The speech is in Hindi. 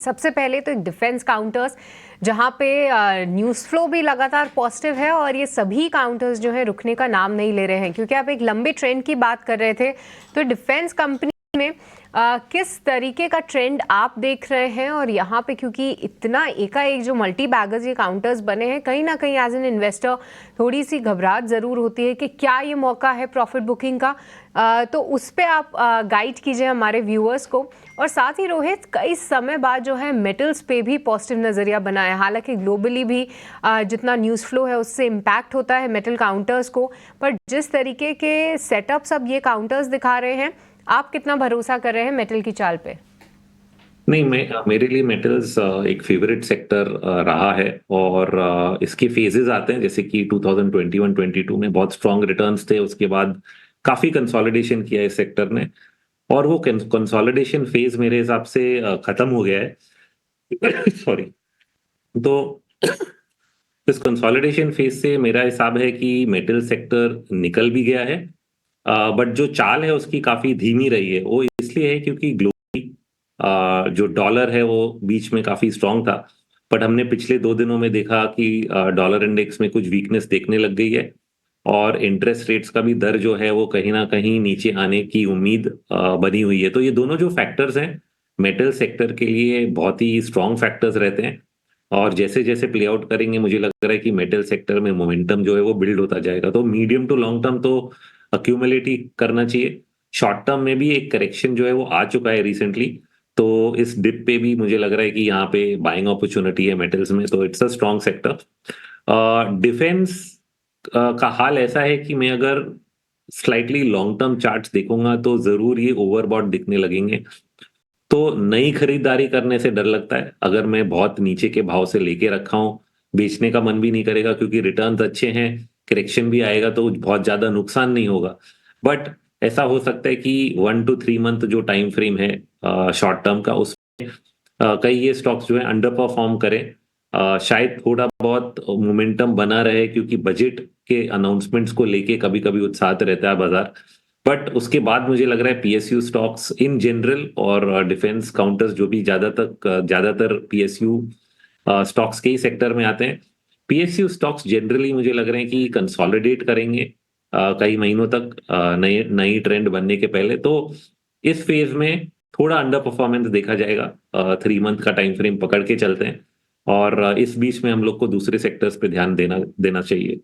सबसे पहले तो एक डिफेंस काउंटर्स जहां पे न्यूज़ फ्लो भी लगातार पॉजिटिव है और ये सभी काउंटर्स जो है रुकने का नाम नहीं ले रहे हैं, क्योंकि आप एक लंबे ट्रेंड की बात कर रहे थे। तो डिफेंस कंपनी में किस तरीके का ट्रेंड आप देख रहे हैं? और यहाँ पे क्योंकि इतना एकाएक जो मल्टी बैगर्स ये काउंटर्स बने हैं, कहीं ना कहीं एज एन इन्वेस्टर थोड़ी सी घबराहट ज़रूर होती है कि क्या ये मौका है प्रॉफिट बुकिंग का। तो उस पर आप गाइड कीजिए हमारे व्यूअर्स को। और साथ ही रोहित, कई समय बाद जो है मेटल्स पे भी पॉजिटिव नज़रिया बना है। हालांकि ग्लोबली भी जितना न्यूज़ फ्लो है उससे इम्पैक्ट होता है मेटल काउंटर्स को, पर जिस तरीके के सेटअप्स अब ये काउंटर्स दिखा रहे हैं, आप कितना भरोसा कर रहे हैं मेटल की चाल पे? नहीं, मेरे लिए मेटल्स एक फेवरेट सेक्टर रहा है। और इसके फेजेस आते हैं, जैसे कि 2021-22 में बहुत स्ट्रांग रिटर्न्स थे। उसके बाद काफी कंसोलिडेशन किया इस सेक्टर ने, और वो कंसोलिडेशन फेज मेरे हिसाब से खत्म हो गया है। सॉरी। तो इस कंसोलिडेशन फेज से मेरा हिसाब है कि मेटल सेक्टर निकल भी गया है। बट जो चाल है उसकी काफी धीमी रही है। वो इसलिए है क्योंकि जो डॉलर है वो बीच में काफी स्ट्रांग था, बट हमने पिछले 2 दिनों में देखा कि डॉलर इंडेक्स में कुछ वीकनेस देखने लग गई है, और इंटरेस्ट रेट्स का भी दर जो है वो कहीं ना कहीं नीचे आने की उम्मीद बनी हुई है। तो ये दोनों जो फैक्टर्स हैं मेटल सेक्टर के लिए बहुत ही स्ट्रांग फैक्टर्स रहते हैं, और जैसे जैसे प्ले आउट करेंगे मुझे लग रहा है कि मेटल सेक्टर में मोमेंटम जो है वो बिल्ड होता जाएगा। तो मीडियम टू लॉन्ग टर्म तो अक्यूमुलेट ही करना चाहिए। शॉर्ट टर्म में भी एक करेक्शन जो है वो आ चुका है रिसेंटली, तो इस डिप पे भी मुझे लग रहा है कि यहाँ पे बाइंग अपॉर्चुनिटी है मेटल्स में। तो it's a strong sector. Defence का हाल ऐसा है कि मैं अगर स्लाइटली लॉन्ग टर्म चार्ट्स देखूंगा तो जरूर ये ओवरबॉट दिखने लगेंगे। तो नई खरीदारी करने से डर लगता है। अगर मैं बहुत नीचे के भाव से लेके रखा हूं, बेचने का मन भी नहीं करेगा क्योंकि रिटर्न्स अच्छे हैं, करेक्शन भी आएगा तो बहुत ज्यादा नुकसान नहीं होगा। बट ऐसा हो सकता है कि 1 to 3 मंथ जो टाइम फ्रेम है शॉर्ट टर्म का, उसमें कई ये स्टॉक्स जो है अंडर परफॉर्म करें। शायद थोड़ा बहुत मोमेंटम बना रहे क्योंकि बजट के अनाउंसमेंट्स को लेके कभी कभी उत्साहित रहता है बाजार। बट उसके बाद मुझे लग रहा है पीएसयू स्टॉक्स इन जनरल और डिफेंस काउंटर्स जो भी ज्यादातर पीएसयू स्टॉक्स के ही सेक्टर में आते हैं, पीएसयू स्टॉक्स जनरली मुझे लग रहे हैं कि कंसोलिडेट करेंगे कई महीनों तक, नई नई ट्रेंड बनने के पहले। तो इस फेज में थोड़ा अंडर परफॉर्मेंस देखा जाएगा। 3 मंथ का टाइम फ्रेम पकड़ के चलते हैं, और इस बीच में हम लोग को दूसरे सेक्टर्स पे ध्यान देना देना चाहिए।